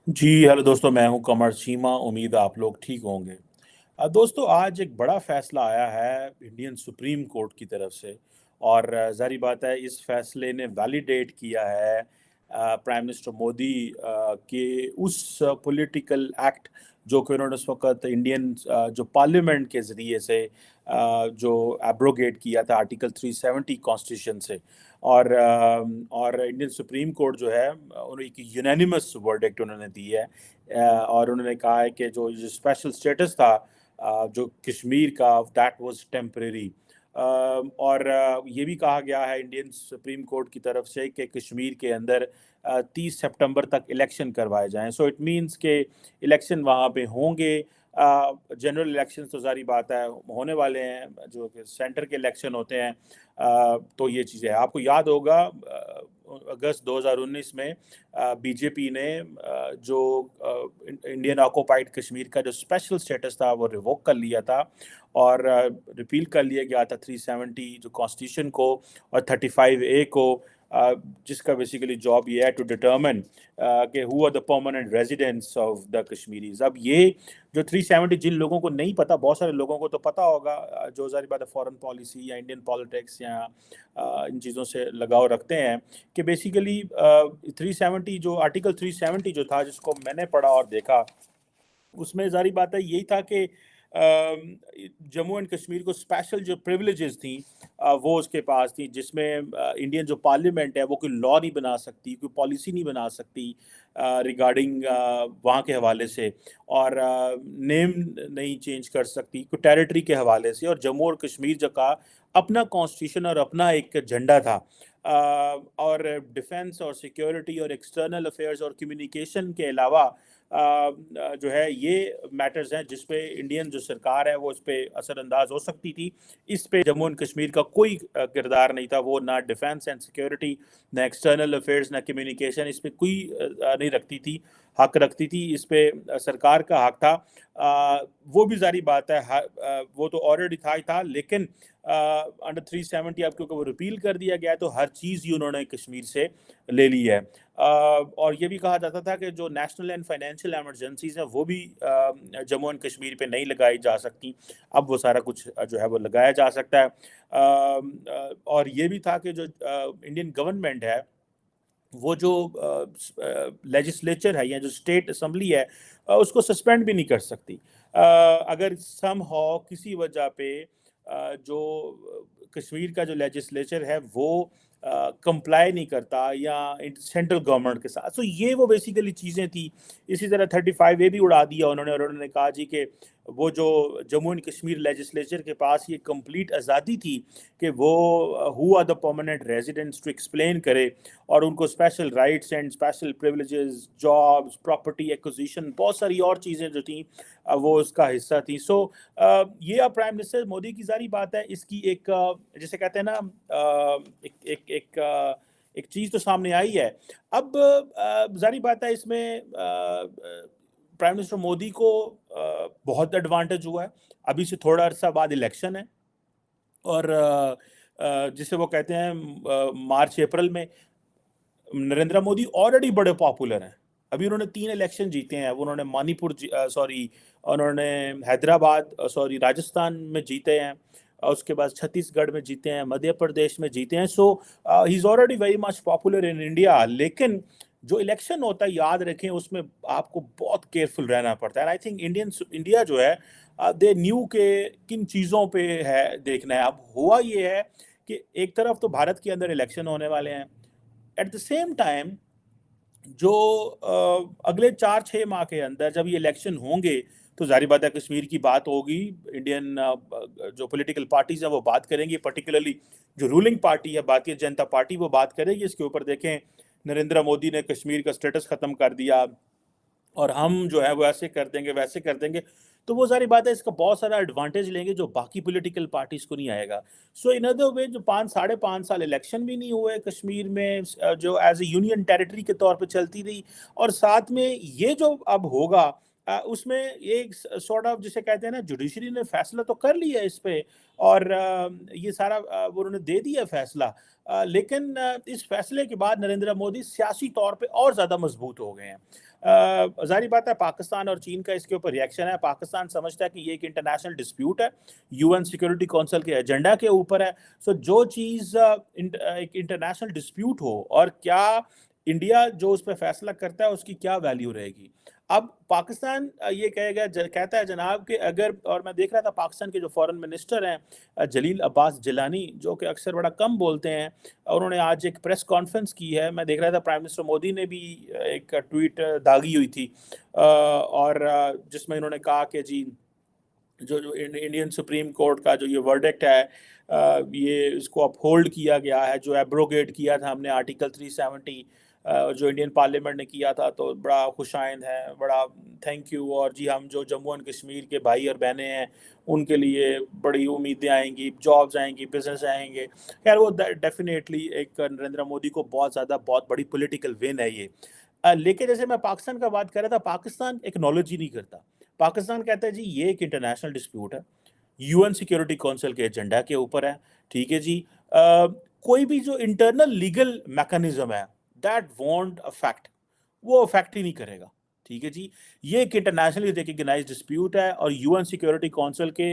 जी hello दोस्तों, मैं हूं कमर चीमा। उम्मीद है आप लोग ठीक होंगे। दोस्तों, आज एक बड़ा फैसला आया है इंडियन सुप्रीम कोर्ट की तरफ से। और ज़ाहिर बात है, इस फैसले ने वैलिडेट किया है प्राइम मिनिस्टर मोदी के उस पॉलिटिकल एक्ट जो कि उन्होंने उस वक्त इंडियन जो पार्लियामेंट के ज़रिए से जो एब्रोगेट किया था आर्टिकल 370 कॉन्स्टिट्यूशन से। और इंडियन सुप्रीम कोर्ट जो है उन्हें एक यूनानिमस वर्डिक्ट उन्होंने दी है। और उन्होंने कहा है कि जो स्पेशल स्टेटस था जो कश्मीर का, दैट वाज टेम्परेरी। और ये भी कहा गया है इंडियन सुप्रीम कोर्ट की तरफ से कि कश्मीर के अंदर 30 सितंबर तक इलेक्शन करवाए जाएं। सो इट मींस के इलेक्शन वहाँ पे होंगे। जनरल इलेक्शन तो सारी बात है होने वाले हैं, जो कि सेंटर के इलेक्शन होते हैं। तो ये चीज़ें हैं, आपको याद होगा अगस्त 2019 में बीजेपी ने जो इंडियन ऑक्युपाइड कश्मीर का जो स्पेशल स्टेटस था वो रिवोक कर लिया था। और रिपील कर लिया गया था 370 जो कॉन्स्टिट्यूशन को और 35A को, जिसका बेसिकली जॉब ये है टू डिटर्मिन कि who are the permanent residents of the Kashmiris. अब ये जो 370, जिन लोगों को नहीं पता, बहुत सारे लोगों को तो पता होगा जो ज़ाहिर बात है फॉरेन पॉलिसी या इंडियन पॉलिटिक्स या इन चीज़ों से लगाव रखते हैं, कि बेसिकली 370 जो आर्टिकल 370 जो था, जिसको मैंने पढ़ा और देखा, उसमें ज़ाहिर बात है यही था कि जम्मू एंड कश्मीर को स्पेशल जो प्रिविलेजेस थी वो उसके पास थी, जिसमें इंडियन जो पार्लियामेंट है वो कोई लॉ नहीं बना सकती, कोई पॉलिसी नहीं बना सकती रिगार्डिंग वहाँ के हवाले से, और नेम नहीं चेंज कर सकती कोई टेरिटरी के हवाले से। और जम्मू और कश्मीर जो का अपना कॉन्स्टिट्यूशन और अपना एक झंडा था। और डिफेंस और सिक्योरिटी और एक्सटर्नल अफेयर्स और कम्युनिकेशन के अलावा जो है ये मैटर्स हैं जिस पे इंडियन जो सरकार है वो इस पे असरअंदाज हो सकती थी। इस पे जम्मू एंड कश्मीर का कोई किरदार नहीं था। वो ना डिफेंस एंड सिक्योरिटी, ना एक्सटर्नल अफेयर्स, ना कम्युनिकेशन, इस पे कोई नहीं रखती थी, हक रखती थी। इस पे सरकार का हक था। वो भी जारी बात है, वो तो ऑलरेडी था ही था, लेकिन अंडर 370 अब क्योंकि वो रिपील कर दिया गया है तो हर चीज़ ही उन्होंने कश्मीर से ले ली है। और ये भी कहा जाता था कि जो नेशनल एंड फाइनेंशियल एमरजेंसीज हैं वो भी जम्मू एंड कश्मीर पे नहीं लगाई जा सकती। अब वो सारा कुछ जो है वो लगाया जा सकता है। और ये भी था कि जो इंडियन गवर्नमेंट है वो जो लेजिस्लेचर है या जो स्टेट असम्बली है उसको सस्पेंड भी नहीं कर सकती। अगर सम हो किसी वजह पे जो कश्मीर का जो लेजिस्लेचर है वो कंप्लाई नहीं करता या सेंट्रल गवर्नमेंट के साथ, तो ये वो बेसिकली चीज़ें थी। इसी तरह 35A भी उड़ा दिया उन्होंने, और उन्होंने कहा जी कि वो जो जम्मू एंड कश्मीर लेजिस्लेचर के पास ये कंप्लीट आज़ादी थी कि वो who are the permanent residents to explain करे, और उनको special rights and special privileges, jobs, property acquisition, बहुत सारी और चीज़ें जो थी वो उसका हिस्सा थी। सो ये अब प्राइम मिनिस्टर मोदी की सारी बात है, इसकी एक जैसे कहते हैं ना एक एक एक एक चीज़ तो सामने आई है। अब जारी बात है इसमें प्राइम मिनिस्टर मोदी को बहुत एडवांटेज हुआ है। अभी से थोड़ा अरसा बाद इलेक्शन है, और जिसे वो कहते हैं मार्च अप्रैल में नरेंद्र मोदी ऑलरेडी बड़े पॉपुलर हैं। अभी उन्होंने 3 इलेक्शन जीते हैं। उन्होंने मणिपुर सॉरी, उन्होंने हैदराबाद सॉरी राजस्थान में जीते हैं, और उसके बाद छत्तीसगढ़ में जीते हैं, मध्य प्रदेश में जीते हैं। So he is already very much popular in India. लेकिन जो इलेक्शन होता है, याद रखें, उसमें आपको बहुत केयरफुल रहना पड़ता है। आई थिंक इंडिया जो है दे न्यू के किन चीज़ों पे है देखना है। अब हुआ ये है कि एक तरफ तो भारत के अंदर इलेक्शन होने वाले हैं, एट द सेम टाइम जो अगले 4-6 माह के अंदर जब ये इलेक्शन होंगे तो जाहिर बात है कश्मीर की बात होगी। इंडियन जो पॉलिटिकल पार्टीज हैं वो बात करेंगी, पर्टिकुलरली जो रूलिंग पार्टी है भारतीय जनता पार्टी वो बात करेगी इसके ऊपर। देखें, नरेंद्र मोदी ने कश्मीर का स्टेटस ख़त्म कर दिया और हम जो है वो ऐसे कर देंगे वैसे कर देंगे, तो वो सारी बात है, इसका बहुत सारा एडवांटेज लेंगे जो बाकी पॉलिटिकल पार्टीज को नहीं आएगा। सो इन अदर वे जो 5 साढ़े 5 साल इलेक्शन भी नहीं हुए कश्मीर में, जो एज ए यूनियन टेरिटरी के तौर पे चलती रही, और साथ में ये जो अब होगा उसमें एक सॉर्ट ऑफ जिसे कहते हैं ना, जुडिशरी ने फैसला तो कर लिया इस पे, और ये सारा वो उन्होंने दे दिया फैसला। लेकिन इस फैसले के बाद नरेंद्र मोदी सियासी तौर पे और ज़्यादा मजबूत हो गए हैं। ज़ाहिर बात है पाकिस्तान और चीन का इसके ऊपर रिएक्शन है। पाकिस्तान समझता है कि ये एक इंटरनेशनल डिस्प्यूट है, यूएन सिक्योरिटी काउंसिल के एजेंडा के ऊपर है। सो जो चीज़ एक इंटरनेशनल डिस्प्यूट हो और क्या इंडिया जो उस पर फैसला करता है उसकी क्या वैल्यू रहेगी। अब पाकिस्तान ये कहता है जनाब कि अगर, और मैं देख रहा था पाकिस्तान के जो फॉरेन मिनिस्टर हैं जलील अब्बास जिलानी, जो कि अक्सर बड़ा कम बोलते हैं, उन्होंने आज एक प्रेस कॉन्फ्रेंस की है। मैं देख रहा था प्राइम मिनिस्टर मोदी ने भी एक ट्वीट दागी हुई थी और जिसमें इन्होंने कहा कि जी जो इंडियन सुप्रीम कोर्ट का जो ये वर्डिक्ट है ये इसको अपहोल्ड किया गया है, जो एब्रोगेट किया था हमने आर्टिकल 370 जो इंडियन पार्लियामेंट ने किया था, तो बड़ा खुशाइंद है, बड़ा थैंक यू। और जी हम जो जम्मू एंड कश्मीर के भाई और बहनें हैं उनके लिए बड़ी उम्मीदें आएंगी, जॉब्स आएंगी, बिजनेस आएंगे। खैर वो डेफिनेटली एक नरेंद्र मोदी को बहुत बड़ी पॉलिटिकल विन है ये। लेकिन जैसे मैं पाकिस्तान का बात कर रहा था, पाकिस्तान एक्नॉलेज ही नहीं करता। पाकिस्तान कहता है जी ये एक इंटरनेशनल डिस्प्यूट है, यूएन सिक्योरिटी काउंसिल के एजेंडा के ऊपर है, ठीक है जी। कोई भी जो इंटरनल लीगल मैकेनिज्म है दैट वॉन्ट अफेक्ट, वो अफेक्ट ही नहीं करेगा, ठीक है जी। ये एक इंटरनेशनली रिकग्नाइज्ड डिस्प्यूट है और यूएन सिक्योरिटी काउंसिल के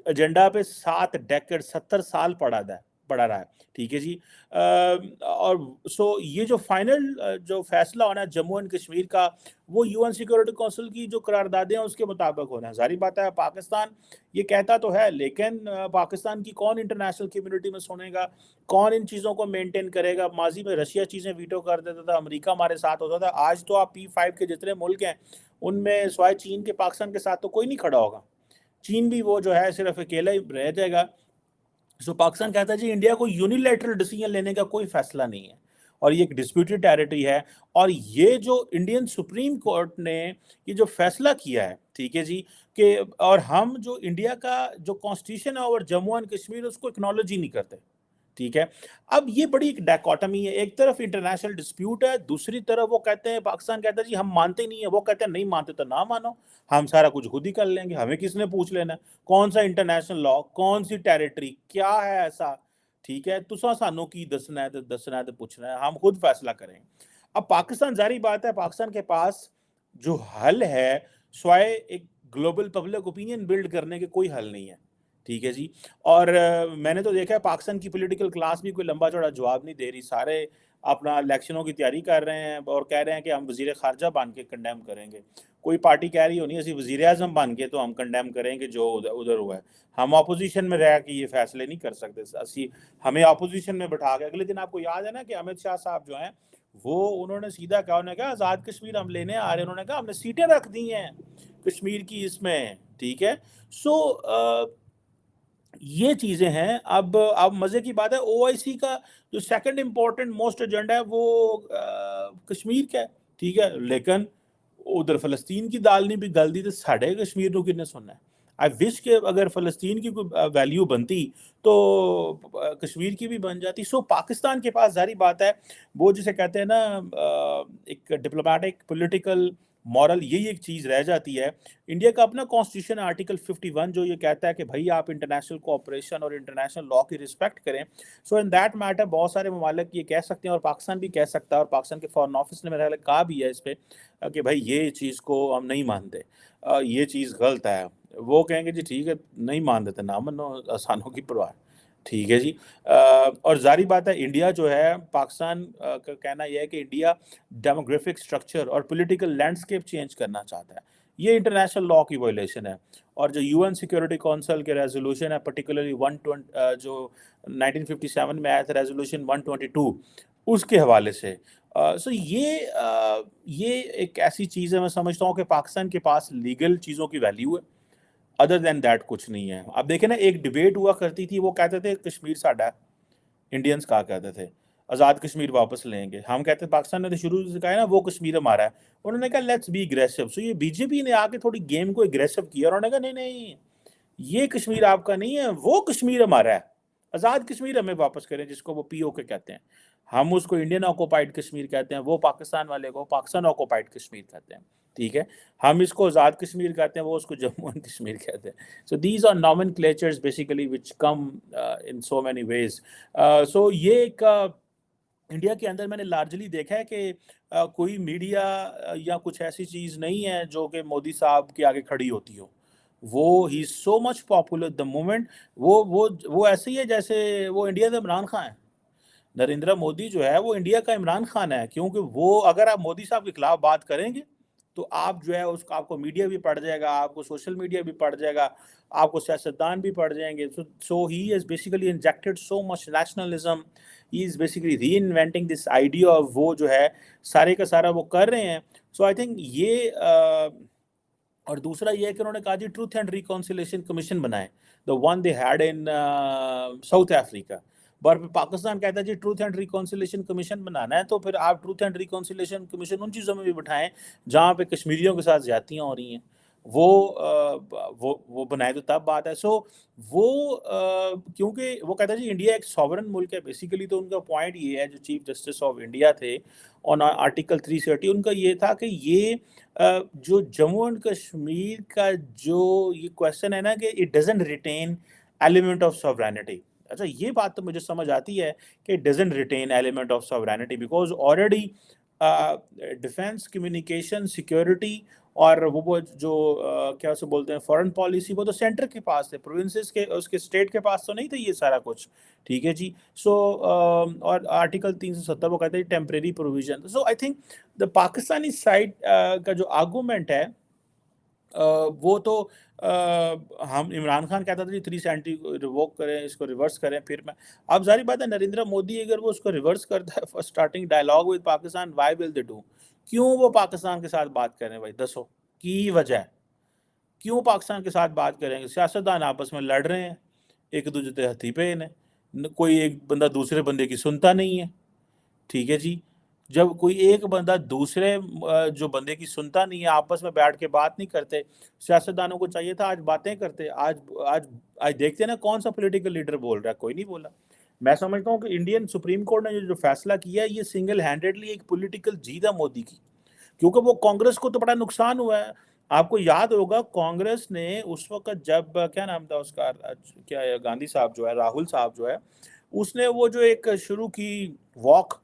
एजेंडा पे 70 साल पड़ा रहा है, ठीक है जी। और सो ये जो फाइनल जो फैसला होना है जम्मू एंड कश्मीर का, वो यूएन सिक्योरिटी काउंसिल की जो करारदादें हैं उसके मुताबिक होना है। जारी बात है पाकिस्तान ये कहता तो है, लेकिन पाकिस्तान की कौन इंटरनेशनल कम्युनिटी में सुनेगा, कौन इन चीज़ों को मेंटेन करेगा। माजी में रशिया चीज़ें वीटो कर देता था, अमेरिका हमारे साथ होता था, आज तो आप P5 के जितने मुल्क हैं उनमें सिवाय चीन के पाकिस्तान के साथ तो कोई नहीं खड़ा होगा। चीन भी वो जो है सिर्फ अकेला ही रह जाएगा। सो पाकिस्तान कहता है जी इंडिया को यूनिलैटरल डिसीजन लेने का कोई फैसला नहीं है और ये एक डिस्प्यूटेड टेरिटरी है। और ये जो इंडियन सुप्रीम कोर्ट ने ये जो फैसला किया है, ठीक है जी, कि और हम जो इंडिया का जो कॉन्स्टिट्यूशन है और जम्मू एंड कश्मीर उसको एक्नॉलेज ही नहीं करते, ठीक है। अब ये बड़ी एक डायकोटमी है, एक तरफ इंटरनेशनल डिस्प्यूट है, दूसरी तरफ वो कहते हैं, पाकिस्तान कहता है जी हम मानते नहीं है, वो कहते हैं नहीं मानते तो ना मानो, हम सारा कुछ खुद ही कर लेंगे, हमें किसने पूछ लेना है, कौन सा इंटरनेशनल लॉ, कौन सी टेरिटरी, क्या है ऐसा, ठीक है, तुसा सानू की दसना है तो पूछना है, हम खुद फैसला करेंगे। अब पाकिस्तान, जारी बात है पाकिस्तान के पास जो हल है स्वाय एक ग्लोबल पब्लिक ओपिनियन बिल्ड करने के कोई हल नहीं है, ठीक है जी। और मैंने तो देखा है पाकिस्तान की पॉलिटिकल क्लास भी कोई लंबा चौड़ा जवाब नहीं दे रही, सारे अपना इलेक्शनों की तैयारी कर रहे हैं और कह रहे हैं कि हम वजीर खारजा बन के कंडेम करेंगे। कोई पार्टी कह रही होनी असी वजीर आजम बन के तो हम कंडेम करेंगे जो उधर हुआ है। हम अपोजिशन में रह के ये फैसले नहीं कर सकते, असी हमें अपोजिशन में बैठा के। अगले दिन आपको याद है ना कि अमित शाह साहब जो हैं वो उन्होंने सीधा कहा, उन्होंने कहा आज़ाद कश्मीर हम लेने आ रहे हैं, उन्होंने कहा हमने सीटें रख दी हैं कश्मीर की इसमें, ठीक है। सो ये चीज़ें हैं। अब मज़े की बात है ओआईसी का जो सेकंड इम्पोर्टेंट मोस्ट एजेंडा है वो कश्मीर का है, ठीक है, लेकिन उधर फ़लस्तीन की दाल नहीं भी गल दी तो साढ़े कश्मीर को किसने सुनना है। आई विश के अगर फ़लस्तीन की कोई वैल्यू बनती तो कश्मीर की भी बन जाती। सो पाकिस्तान के पास जारी बात है वो जिसे कहते हैं ना एक डिप्लोमेटिक पॉलिटिकल मॉरल, यही एक चीज़ रह जाती है। इंडिया का अपना कॉन्स्टिट्यूशन आर्टिकल 51 जो ये कहता है कि भाई आप इंटरनेशनल कोऑपरेशन और इंटरनेशनल लॉ की रिस्पेक्ट करें। सो इन दैट मैटर बहुत सारे ममालिक ये कह सकते हैं और पाकिस्तान भी कह सकता है, और पाकिस्तान के फॉरेन ऑफिस ने मेरा ख्याल कहा भी है इस पर कि भाई ये चीज़ को हम नहीं मानते, ये चीज़ गलत है। वो कहेंगे जी ठीक है नहीं मान देते, ना मानो, आसानों की परवाह, ठीक है जी। और जारी बात है इंडिया जो है, पाकिस्तान का कहना यह है कि इंडिया डेमोग्राफिक स्ट्रक्चर और पॉलिटिकल लैंडस्केप चेंज करना चाहता है। ये इंटरनेशनल लॉ की वायलेशन है। और जो यूएन सिक्योरिटी काउंसिल के रेजोल्यूशन है, पर्टिकुलरली 120 जो 1957 में आया था रेजोल्यूशन 122, उसके हवाले से सो ये एक ऐसी चीज़ है, मैं समझता हूँ कि पाकिस्तान के पास लीगल चीज़ों की वैल्यू है, अदर देन दैट कुछ नहीं है। अब देखें ना, एक डिबेट हुआ करती थी, वो कहते थे कश्मीर साडा है, इंडियंस कहा कहते थे आज़ाद कश्मीर वापस लेंगे, हम कहते पाकिस्तान ने तो शुरू से कहा है ना वो कश्मीर हमारा है, उन्होंने कहा लेट्स बी एग्रेसिव। सो ये बीजेपी ने आके थोड़ी गेम को एग्रेसिव किया, उन्होंने कहा नहीं नहीं ये कश्मीर आपका नहीं है, वो कश्मीर हमारा है, आज़ाद कश्मीर हमें वापस करें, जिसको वो पीओके कहते हैं, हम उसको इंडियन ऑक्यूपाइड कश्मीर कहते हैं, वो पाकिस्तान वाले को पाकिस्तान ऑक्यूपाइड कश्मीर कहते हैं, ठीक है। हम इसको आज़ाद कश्मीर कहते हैं, वो उसको जम्मू एंड कश्मीर कहते हैं। So these are nomenclatures basically which come in so many ways. So ये एक इंडिया के अंदर मैंने लार्जली देखा है कि कोई मीडिया या कुछ ऐसी चीज़ नहीं है जो कि मोदी साहब के आगे खड़ी होती हो। वो he is so much popular the moment वो ऐसे ही है जैसे वो इंडिया का इमरान खान है। नरेंद्र मोदी जो है वो इंडिया का इमरान खान है, क्योंकि वो अगर आप मोदी साहब के खिलाफ बात करेंगे तो आप जो है उसको आपको मीडिया भी पढ़ जाएगा, आपको सोशल मीडिया भी पढ़ जाएगा, आपको सियासतदान भी पढ़ जाएंगे। So he has basically injected so much nationalism, he is basically reinventing this idea of, वो जो है सारे का सारा वो कर रहे हैं। सो आई थिंक ये और दूसरा ये है कि उन्होंने कहा जी ट्रूथ एंड रिकॉन्सिलेशन कमीशन बनाए, the one they had in south Africa. पर पाकिस्तान कहता है जी ट्रूथ एंड रिकॉन्सिलेशन कमीशन बनाना है तो फिर आप ट्रूथ एंड रिकॉन्सिलेशन कमीशन उन चीज़ों में भी बिठाएं जहाँ पे कश्मीरियों के साथ ज्यादतियाँ हो रही हैं, वो बनाए तो तब बात है। सो वो क्योंकि वो कहता है जी इंडिया एक सॉवरन मुल्क है बेसिकली, तो उनका पॉइंट ये है, जो चीफ जस्टिस ऑफ इंडिया थे ऑन आर्टिकल 330, उनका ये था कि ये जो जम्मू एंड कश्मीर का जो ये क्वेश्चन है ना कि it doesn't retain element of sovereignty. अच्छा, ये बात तो मुझे समझ आती है कि it doesn't retain element of sovereignty because already defence, communication, security और वो जो क्या उसे बोलते हैं फॉरेन पॉलिसी, वो तो सेंटर के पास थे, प्रोविंसेस के उसके स्टेट के पास तो नहीं था ये सारा कुछ। ठीक है जी। सो और आर्टिकल 370 वो कहते हैं temporary provision. So I think the Pakistani side का जो आर्गूमेंट है वो तो हम इमरान खान कहता था जी 370 रिवोक करें, इसको रिवर्स करें। फिर मैं अब जारी बात है नरेंद्र मोदी अगर वो उसको रिवर्स करता है for starting dialogue with Pakistan, why will they do? क्यों वो पाकिस्तान के साथ बात कर रहे हैं भाई, दसो की वजह? क्यों पाकिस्तान के साथ बात करेंगे? सियासतदान आपस में लड़ रहे हैं, एक दूसरे के हथी पे कोई एक बंदा दूसरे बंदे की सुनता नहीं है। ठीक है जी। जब कोई एक बंदा दूसरे जो बंदे की सुनता नहीं है, आपस में बैठ के बात नहीं करते, सियासतदानों को चाहिए था आज बातें करते। आज आज देखते हैं ना कौन सा पॉलिटिकल लीडर बोल रहा है, कोई नहीं बोला। मैं समझता हूँ कि इंडियन सुप्रीम कोर्ट ने जो फैसला किया है ये सिंगल हैंडेडली एक पॉलिटिकल जीत है मोदी की, क्योंकि वो कांग्रेस को तो बड़ा नुकसान हुआ है। आपको याद होगा कांग्रेस ने उस वक्त जब क्या नाम था उसका, क्या है, गांधी साहब जो है, राहुल साहब जो है, उसने वो जो एक शुरू की walk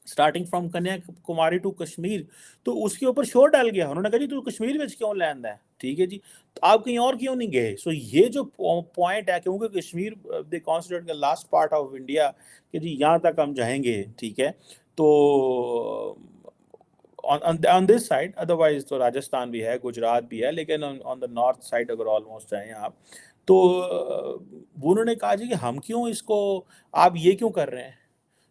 starting from Kanyakumari to Kashmir, तो उसके ऊपर शोर डाल गया। उन्होंने कहा जी तू कश्मीर में क्यों लैंड है, ठीक है जी, तो आप कहीं और क्यों नहीं गए? सो ये जो पॉइंट है, क्योंकि Kashmir they considered the last part of India कि जी यहाँ तक हम जाएंगे, ठीक है। तो ऑन दिस साइड, अदरवाइज तो राजस्थान भी है, गुजरात भी है, लेकिन ऑन द नॉर्थ साइड अगर ऑलमोस्ट जाएं आप तो उन्होंने कहा जी कि हम क्यों इसको, आप ये क्यों कर रहे हैं?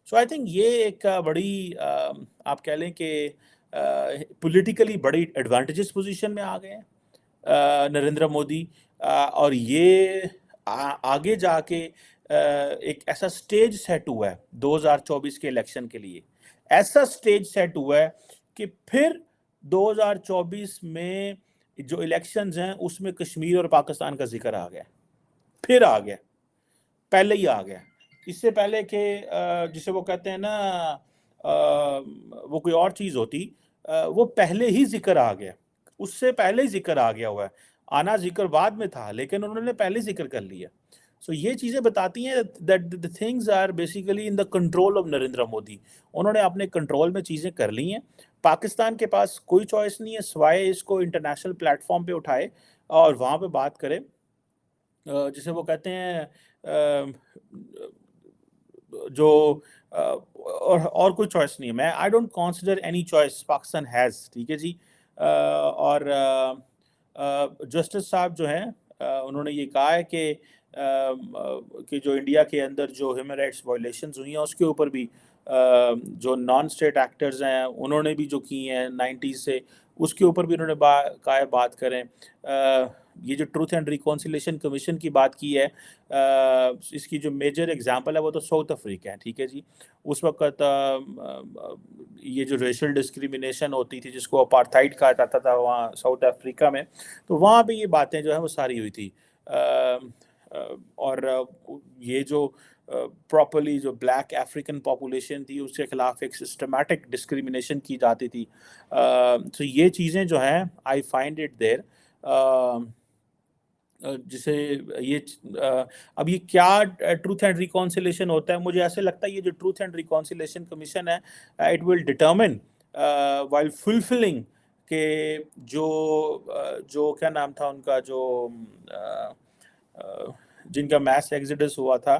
सो आई थिंक ये एक बड़ी आप कह लें कि पॉलिटिकली बड़ी एडवांटेजेस पोजीशन में आ गए हैं नरेंद्र मोदी। और ये आगे जाके एक ऐसा स्टेज सेट हुआ है 2024 के इलेक्शन के लिए, ऐसा स्टेज सेट हुआ है कि फिर 2024 में जो इलेक्शंस हैं उसमें कश्मीर और पाकिस्तान का जिक्र आ गया, फिर आ गया, पहले ही आ गया। इससे पहले कि जिसे वो कहते हैं ना वो कोई और चीज़ होती, वो पहले ही जिक्र आ गया, उससे पहले ही जिक्र आ गया हुआ है। आना जिक्र बाद में था, लेकिन उन्होंने पहले जिक्र कर लिया। सो ये चीज़ें बताती हैं that the things are basically in the control of Narendra Modi. उन्होंने अपने कंट्रोल में चीज़ें कर ली हैं। पाकिस्तान के पास कोई चॉइस नहीं है सिवाय इसको इंटरनेशनल प्लेटफॉर्म पे उठाए और वहाँ पे बात करे, जिसे वो कहते हैं जो और कोई चॉइस नहीं है। मैं I don't consider any choice Pakistan has, ठीक है जी। और जस्टिस साहब जो हैं उन्होंने ये कहा है कि जो इंडिया के अंदर जो ह्यूमन राइट्स वायलेशंस हुई हैं उसके ऊपर भी जो नॉन स्टेट एक्टर्स हैं उन्होंने भी जो की हैं 90s से, उसके ऊपर भी उन्होंने कहा है बात करें। ये जो ट्रूथ एंड रिकॉन्सिलेशन कमीशन की बात की है, इसकी जो मेजर एग्जांपल है वो तो साउथ अफ्रीका है, ठीक है जी। उस वक्त ये जो रेशल डिस्क्रिमिनेशन होती थी जिसको अपार्थाइड कहा जाता था वहाँ साउथ अफ्रीका में, तो वहाँ पे ये बातें जो है वो सारी हुई थी। और ये जो प्रॉपरली जो ब्लैक अफ्रीकन पॉपुलेशन थी उसके खिलाफ एक सिस्टमैटिक डिस्क्रिमिनेशन की जाती थी। तो ये चीज़ें जो हैं आई फाइंड इट देयर। جسے یہ اب یہ کیا ٹروتھ اینڈ ریکانسیلیشن ہوتا ہے؟ مجھے ایسے لگتا ہے یہ جو ٹروتھ اینڈ ریکانسیلیشن کمیشن ہے it will determine while fulfilling کہ جو کیا نام تھا ان کا، جو جن کا میس ایگزیڈس ہوا تھا،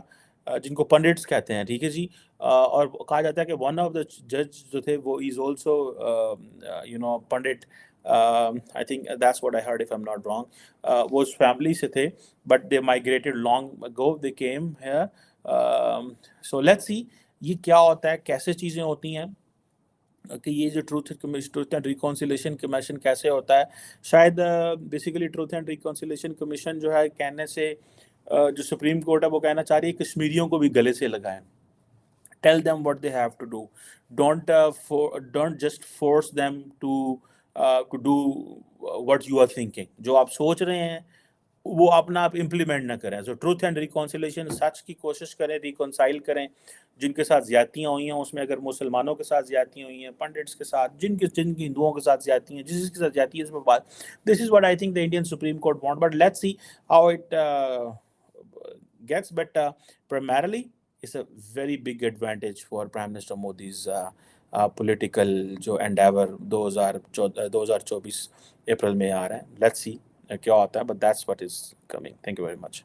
جن کو پنڈتس کہتے ہیں، ٹھیک ہے جی، اور کہا جاتا ہے کہ ون آف دا جج جو تھے وہ is also Pandit. I think that's what I heard if I'm not wrong. وہ اس فیملی سے تھے but they migrated long ago, they came here. So let's see یہ کیا ہوتا ہے، کیسے چیزیں ہوتی ہیں کہ یہ جو ٹروتھ اینڈ ریکانسیلیشن کمیشن کیسے ہوتا ہے. شاید بیسیکلی ٹروتھ اینڈ ریکانسیلیشن کمیشن جو ہے کہنے سے جو سپریم کورٹ ہے وہ کہنا چاہ رہی ہے کشمیریوں کو بھی گلے سے لگائیں. Tell them what they have to do. Don't just force them to do what you are thinking. جو آپ سوچ رہے ہیں وہ اپنا آپ امپلیمنٹ نہ کریں. سو ٹروتھ اینڈ ریکانسیلیشن سچ کی کوشش کریں، ریکنسائل کریں. جن کے ساتھ زیادتیاں ہوئی ہیں اس میں اگر مسلمانوں کے ساتھ زیادتیاں ہوئی ہیں، پنڈتس کے ساتھ، جن کی ہندوؤں کے ساتھ زیادتی ہیں، جس کے ساتھ زیادتی ہے اس میں بات. This is what I think the Indian Supreme Court want, but let's see how it gets. But primarily it's a very big advantage for Prime Minister Modi's political جو endeavor 2024 اپریل میں آ رہا ہے. Let's see کیا ہوتا ہے, but that's what is coming. Thank you very much.